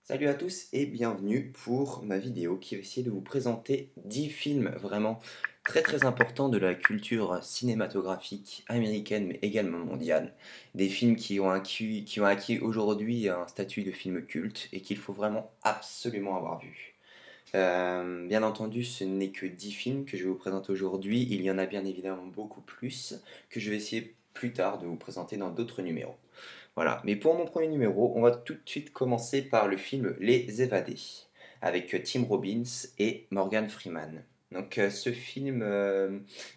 Salut à tous et bienvenue pour ma vidéo qui va essayer de vous présenter 10 films vraiment très importants de la culture cinématographique américaine mais également mondiale. Des films qui ont acquis aujourd'hui un statut de film culte et qu'il faut vraiment absolument avoir vu. Bien entendu, ce n'est que 10 films que je vais vous présenter aujourd'hui. Il y en a bien évidemment beaucoup plus que je vais essayer plus tard de vous présenter dans d'autres numéros. Voilà, mais pour mon premier numéro, on va tout de suite commencer par le film Les Évadés, avec Tim Robbins et Morgan Freeman. Donc ce film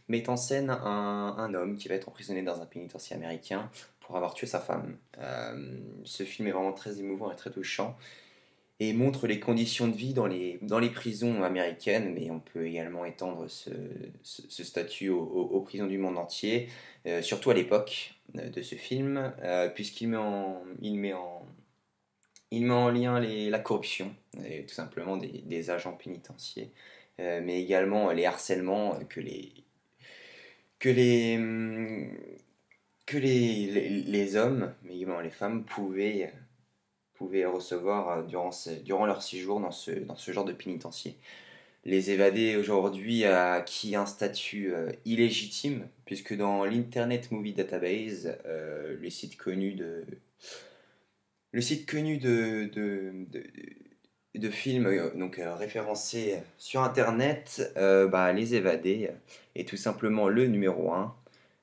met en scène un homme qui va être emprisonné dans un pénitencier américain pour avoir tué sa femme. Ce film est vraiment très émouvant et très touchant et montre les conditions de vie dans les prisons américaines, mais on peut également étendre ce statut aux prisons du monde entier, surtout à l'époque de ce film, puisqu'il met en lien la corruption, et tout simplement des agents pénitentiaires, mais également les harcèlements que les, hum, que les hommes, mais également les femmes, pouvaient recevoir durant leur séjour dans ce genre de pénitencier. Les évadés aujourd'hui a acquis un statut illégitime, puisque dans l'Internet Movie Database, le site connu de films référencés sur Internet, Les Évadés est tout simplement le numéro un.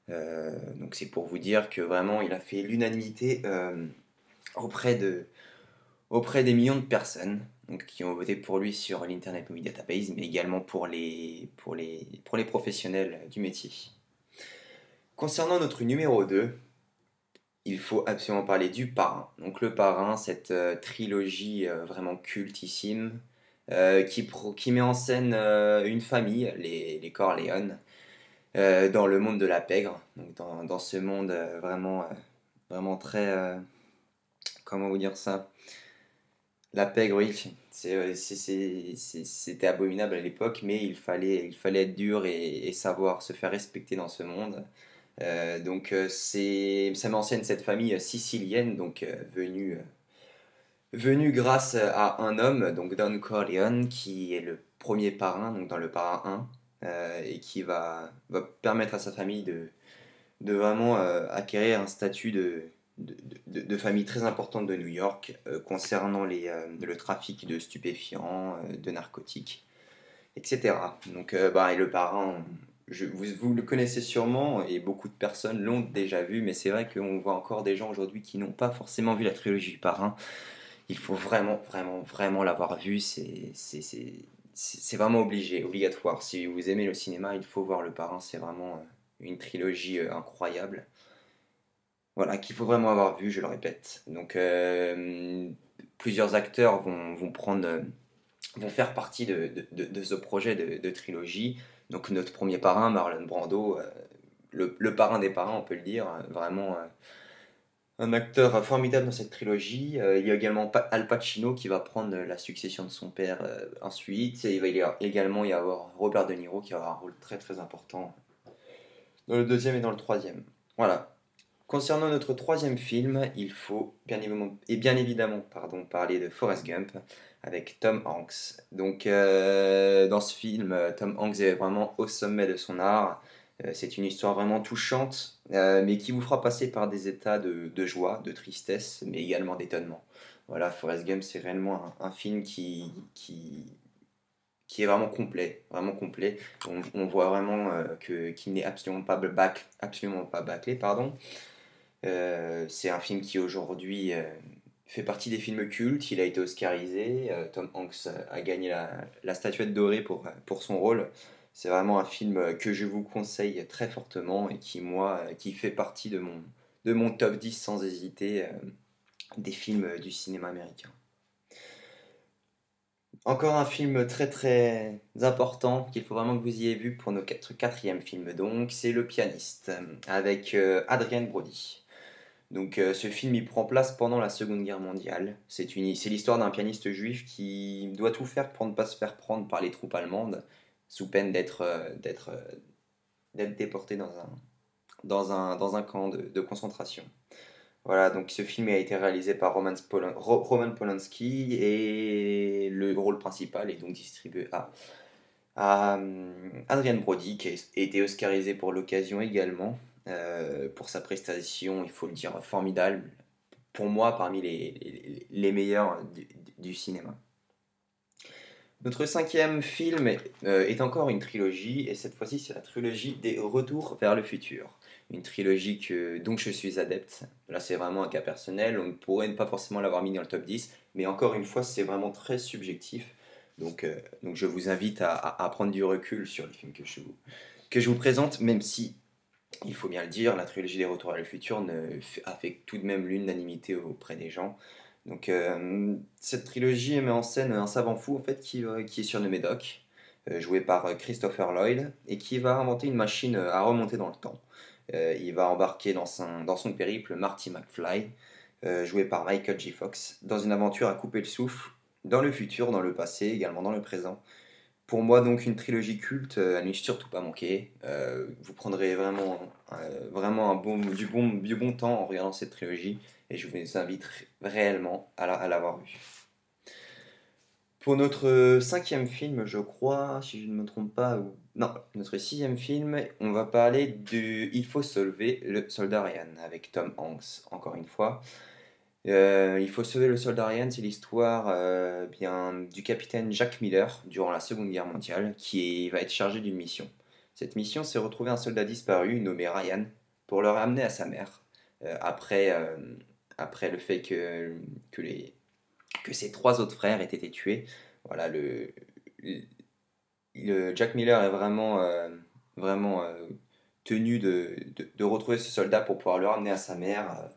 Donc c'est pour vous dire que vraiment il a fait l'unanimité auprès des millions de personnes donc, qui ont voté pour lui sur l'Internet Movie Database, mais également pour les professionnels du métier. Concernant notre numéro 2, il faut absolument parler du Parrain. Donc le Parrain, cette trilogie vraiment cultissime, qui met en scène une famille, les Corleone, dans le monde de la pègre, donc dans ce monde vraiment très... comment vous dire ça? La pègre, oui, c'était abominable à l'époque, mais il fallait être dur et savoir se faire respecter dans ce monde. Ça mentionne cette famille sicilienne, donc venue grâce à un homme, donc Don Corleone, qui est le premier parrain, donc dans le parrain 1, et qui va permettre à sa famille de vraiment acquérir un statut de famille très importante de New York concernant le trafic de stupéfiants, de narcotiques, etc. Donc, et le parrain, vous le connaissez sûrement et beaucoup de personnes l'ont déjà vu, mais c'est vrai qu'on voit encore des gens aujourd'hui qui n'ont pas forcément vu la trilogie du parrain. Il faut vraiment l'avoir vu, c'est vraiment obligatoire. Si vous aimez le cinéma, il faut voir le parrain, c'est vraiment une trilogie incroyable. Voilà, qu'il faut vraiment avoir vu, je le répète. Donc, plusieurs acteurs vont faire partie de ce projet de trilogie. Donc, notre premier parrain, Marlon Brando, le parrain des parrains, on peut le dire, vraiment un acteur formidable dans cette trilogie. Il y a également Al Pacino qui va prendre la succession de son père ensuite. Et il va également y avoir Robert De Niro qui aura un rôle très important dans le deuxième et dans le troisième. Voilà. Concernant notre troisième film, il faut bien évidemment parler de Forrest Gump avec Tom Hanks. Donc, dans ce film, Tom Hanks est vraiment au sommet de son art. C'est une histoire vraiment touchante, mais qui vous fera passer par des états de joie, de tristesse, mais également d'étonnement. Voilà, Forrest Gump, c'est réellement un film qui est vraiment complet, vraiment complet. On voit vraiment qu'il n'est absolument pas bâclé, pardon. C'est un film qui aujourd'hui fait partie des films cultes. Il a été oscarisé. Tom Hanks a gagné la statuette dorée pour son rôle. C'est vraiment un film que je vous conseille très fortement et qui fait partie de mon top 10 sans hésiter des films du cinéma américain. Encore un film très important qu'il faut vraiment que vous ayez vu pour notre quatrième film, donc c'est Le Pianiste avec Adrien Brody. Donc ce film il prend place pendant la Seconde Guerre mondiale. C'est l'histoire d'un pianiste juif qui doit tout faire pour ne pas se faire prendre par les troupes allemandes, sous peine d'être déporté dans un camp de concentration. Voilà, donc ce film a été réalisé par Roman Polanski et le rôle principal est donc distribué à Adrien Brody qui a été oscarisé pour l'occasion également pour sa prestation, il faut le dire, formidable. Pour moi, parmi les meilleurs du cinéma. Notre cinquième film est encore une trilogie, et cette fois-ci c'est la trilogie des Retours vers le futur. Une trilogie dont je suis adepte. Là c'est vraiment un cas personnel, on ne pourrait pas forcément l'avoir mis dans le top 10, mais encore une fois c'est vraiment très subjectif. Donc je vous invite à prendre du recul sur les films que je vous présente, même si, il faut bien le dire, la trilogie des Retours vers le futur a fait tout de même l'unanimité auprès des gens. Donc cette trilogie met en scène un savant fou en fait qui est surnommé Doc, joué par Christopher Lloyd, et qui va inventer une machine à remonter dans le temps. Il va embarquer dans son périple Marty McFly, joué par Michael J. Fox, dans une aventure à couper le souffle, dans le futur, dans le passé, également dans le présent. Pour moi, donc, une trilogie culte, à ne surtout pas manquer. Vous prendrez vraiment du bon temps en regardant cette trilogie, et je vous invite réellement à l'avoir vue. Pour notre cinquième film, je crois, si je ne me trompe pas, non, notre sixième film, on va parler de Il faut sauver le soldat Ryan avec Tom Hanks, encore une fois. Il faut sauver le soldat Ryan, c'est l'histoire bien du capitaine Jack Miller durant la Seconde Guerre mondiale qui va être chargé d'une mission. Cette mission, c'est retrouver un soldat disparu nommé Ryan pour le ramener à sa mère après le fait que ses trois autres frères aient été tués. Voilà, Jack Miller est vraiment tenu de retrouver ce soldat pour pouvoir le ramener à sa mère.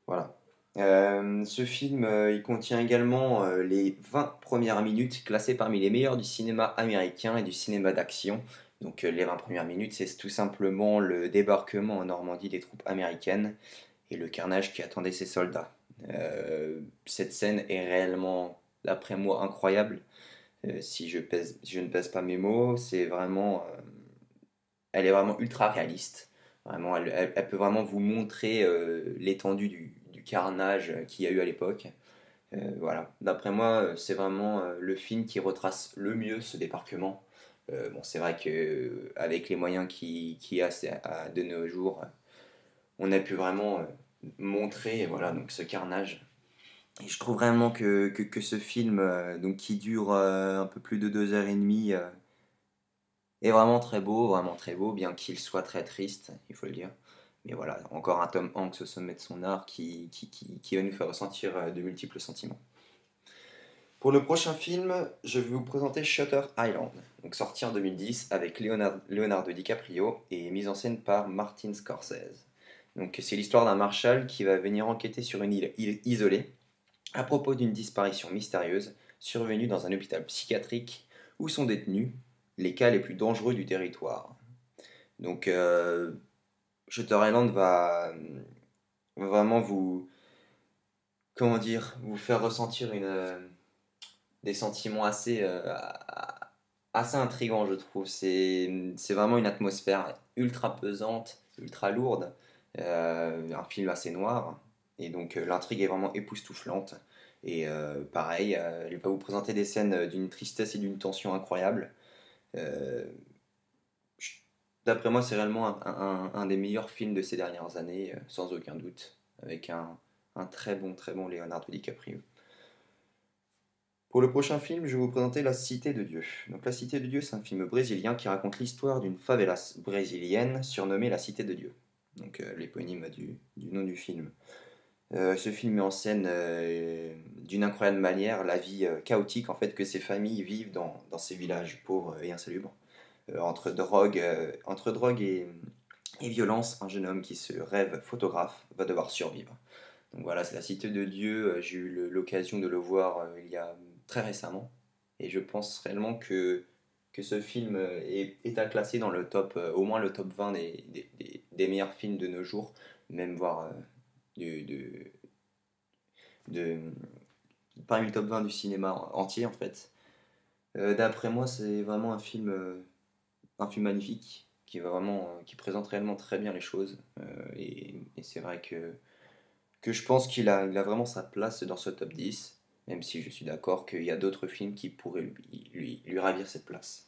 Voilà. Ce film, il contient également les 20 premières minutes classées parmi les meilleures du cinéma américain et du cinéma d'action. Donc les 20 premières minutes, c'est tout simplement le débarquement en Normandie des troupes américaines et le carnage qui attendait ces soldats. Cette scène est réellement, d'après moi, incroyable. Si je ne pèse pas mes mots, elle est vraiment ultra réaliste. Vraiment, elle peut vraiment vous montrer l'étendue du carnage qu'il y a eu à l'époque. Voilà. D'après moi, c'est vraiment le film qui retrace le mieux ce débarquement. Bon, c'est vrai que avec les moyens qu'il y a de nos jours, on a pu vraiment montrer voilà, donc ce carnage. Et je trouve vraiment que ce film, donc, qui dure un peu plus de 2 heures et demie, est vraiment très beau, bien qu'il soit très triste, il faut le dire. Mais voilà, encore un Tom Hanks au sommet de son art qui va nous faire ressentir de multiples sentiments. Pour le prochain film, je vais vous présenter Shutter Island, donc sorti en 2010 avec Leonardo DiCaprio et mise en scène par Martin Scorsese. Donc c'est l'histoire d'un marshal qui va venir enquêter sur une île isolée à propos d'une disparition mystérieuse survenue dans un hôpital psychiatrique où sont détenus les cas les plus dangereux du territoire. Donc Shutter Island va vraiment comment dire, vous faire ressentir des sentiments assez intrigants, je trouve. C'est vraiment une atmosphère ultra pesante, ultra lourde, un film assez noir, et donc l'intrigue est vraiment époustouflante. Et pareil, il va vous présenter des scènes d'une tristesse et d'une tension incroyable. Euh, D'après moi, c'est réellement un des meilleurs films de ces dernières années, sans aucun doute, avec un très bon Leonardo DiCaprio. Pour le prochain film, je vais vous présenter La Cité de Dieu. Donc La Cité de Dieu, c'est un film brésilien qui raconte l'histoire d'une favelas brésilienne surnommée La Cité de Dieu. Donc l'éponyme du nom du film. Ce film met en scène d'une incroyable manière la vie chaotique en fait que ces familles vivent dans ces villages pauvres et insalubres. Entre drogue et violence, un jeune homme qui se rêve photographe va devoir survivre. Donc voilà, c'est La Cité de Dieu. J'ai eu l'occasion de le voir il y a très récemment. Et je pense réellement que ce film est à classer dans le top, au moins le top 20 des meilleurs films de nos jours, même voire du- de, de, parmi le top 20 du cinéma entier en fait. D'après moi, c'est vraiment un film magnifique qui présente réellement très bien les choses. Et c'est vrai que que je pense il a vraiment sa place dans ce top 10, même si je suis d'accord qu'il y a d'autres films qui pourraient lui ravir cette place.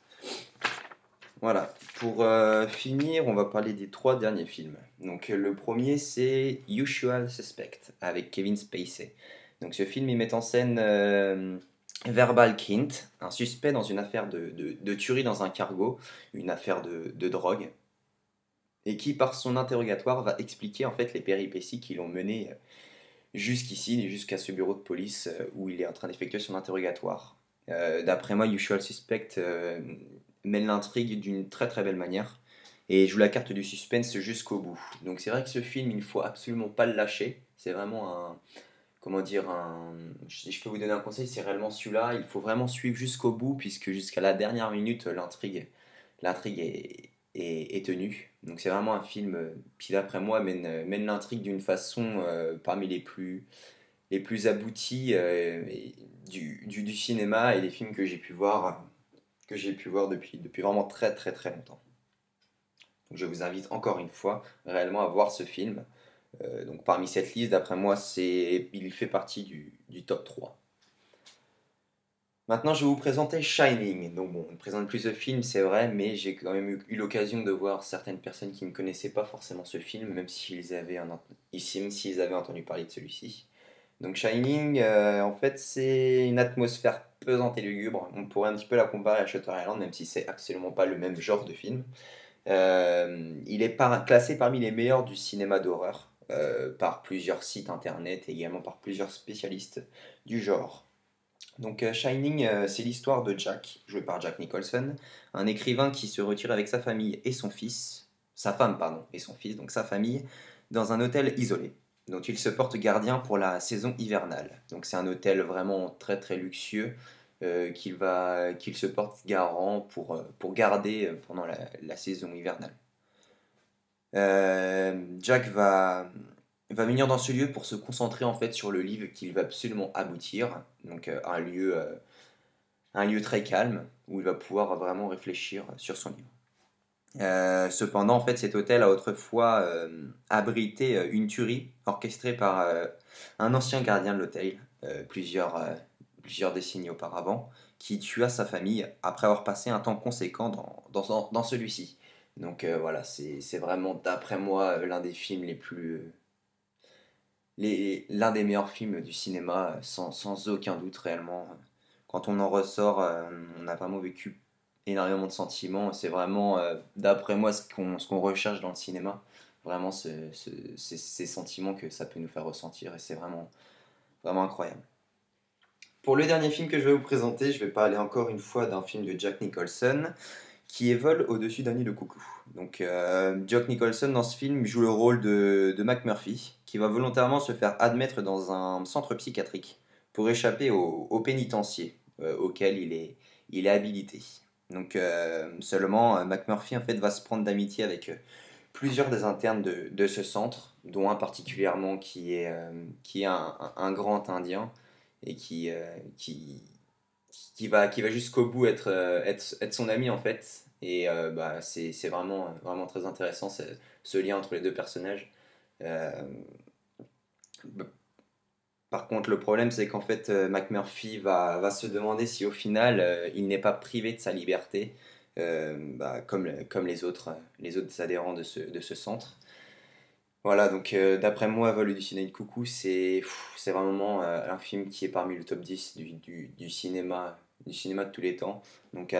Voilà, pour finir, on va parler des trois derniers films. Donc le premier c'est Usual Suspect avec Kevin Spacey. Donc ce film il met en scène Verbal Kint, un suspect dans une affaire de tuerie dans un cargo, une affaire de drogue, et qui par son interrogatoire va expliquer en fait les péripéties qui l'ont mené jusqu'ici, jusqu'à ce bureau de police où il est en train d'effectuer son interrogatoire. D'après moi, Usual Suspect mène l'intrigue d'une très très belle manière et joue la carte du suspense jusqu'au bout. Donc c'est vrai que ce film, il ne faut absolument pas le lâcher. C'est vraiment un, comment dire, si je peux vous donner un conseil, c'est réellement celui-là. Il faut vraiment suivre jusqu'au bout puisque jusqu'à la dernière minute, l'intrigue est tenue. Donc c'est vraiment un film qui d'après moi mène l'intrigue d'une façon parmi les plus abouties du cinéma et des films que j'ai pu voir depuis vraiment très très très longtemps. Donc je vous invite encore une fois réellement à voir ce film. Donc parmi cette liste, d'après moi, il fait partie du top 3. Maintenant, je vais vous présenter Shining. Donc bon, on ne présente plus ce film, c'est vrai, mais j'ai quand même eu l'occasion de voir certaines personnes qui ne connaissaient pas forcément ce film, même s'ils avaient entendu parler de celui-ci. Donc Shining, en fait, c'est une atmosphère pesante et lugubre. On pourrait un petit peu la comparer à Shutter Island, même si c'est absolument pas le même genre de film. Il est classé parmi les meilleurs du cinéma d'horreur par plusieurs sites internet et également par plusieurs spécialistes du genre. Donc Shining, c'est l'histoire de Jack, joué par Jack Nicholson, un écrivain qui se retire avec sa famille et son fils, sa femme pardon, et son fils, donc sa famille, dans un hôtel isolé, dont il se porte gardien pour la saison hivernale. Donc c'est un hôtel vraiment très très luxueux qu'il se porte garant pour garder pendant la saison hivernale. Jack va venir dans ce lieu pour se concentrer en fait sur le livre qu'il va absolument aboutir, donc un lieu très calme où il va pouvoir vraiment réfléchir sur son livre. Cependant, en fait, cet hôtel a autrefois abrité une tuerie orchestrée par un ancien gardien de l'hôtel, plusieurs décennies auparavant, qui tua sa famille après avoir passé un temps conséquent dans celui-ci. Donc voilà, c'est vraiment, d'après moi, l'un des films l'un des meilleurs films du cinéma, sans aucun doute réellement. Quand on en ressort, on a vraiment vécu énormément de sentiments. C'est vraiment, d'après moi, ce qu'on recherche dans le cinéma. Vraiment, ces sentiments que ça peut nous faire ressentir. Et c'est vraiment, vraiment incroyable. Pour le dernier film que je vais vous présenter, je vais parler encore une fois d'un film de Jack Nicholson qui est Vol au-dessus d'un nid de coucou. Donc Jack Nicholson dans ce film joue le rôle de McMurphy qui va volontairement se faire admettre dans un centre psychiatrique pour échapper au pénitencier auquel il est habilité. Donc seulement McMurphy en fait va se prendre d'amitié avec plusieurs des internes de ce centre, dont un particulièrement qui est un grand indien et qui va jusqu'au bout être son ami en fait. Et bah, c'est vraiment, vraiment très intéressant ce lien entre les deux personnages. Euh, Par contre, le problème c'est qu'en fait McMurphy va se demander si au final il n'est pas privé de sa liberté, bah, comme les autres adhérents de ce centre. Voilà, donc d'après moi, Vol du ciné de coucou, c'est vraiment un film qui est parmi le top 10 du cinéma de tous les temps. Donc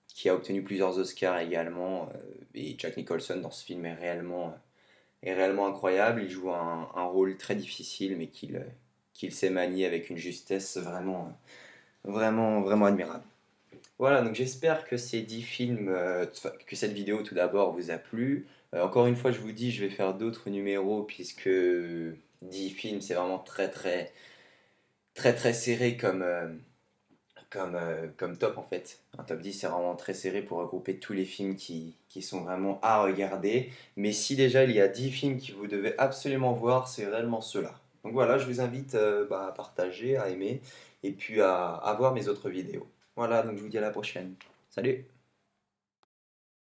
qui a obtenu plusieurs Oscars également. Et Jack Nicholson dans ce film est réellement incroyable. Il joue un rôle très difficile, mais qu'il sait manier avec une justesse vraiment, vraiment admirable. Voilà, donc j'espère que ces 10 films, que cette vidéo tout d'abord vous a plu. Encore une fois, je vous dis, je vais faire d'autres numéros puisque 10 films, c'est vraiment très très très très serré comme top en fait. Un top 10 c'est vraiment très serré pour regrouper tous les films qui sont vraiment à regarder. Mais si déjà il y a 10 films que vous devez absolument voir, c'est réellement ceux-là. Donc voilà, je vous invite à partager, à aimer et puis à voir mes autres vidéos. Voilà, donc je vous dis à la prochaine. Salut!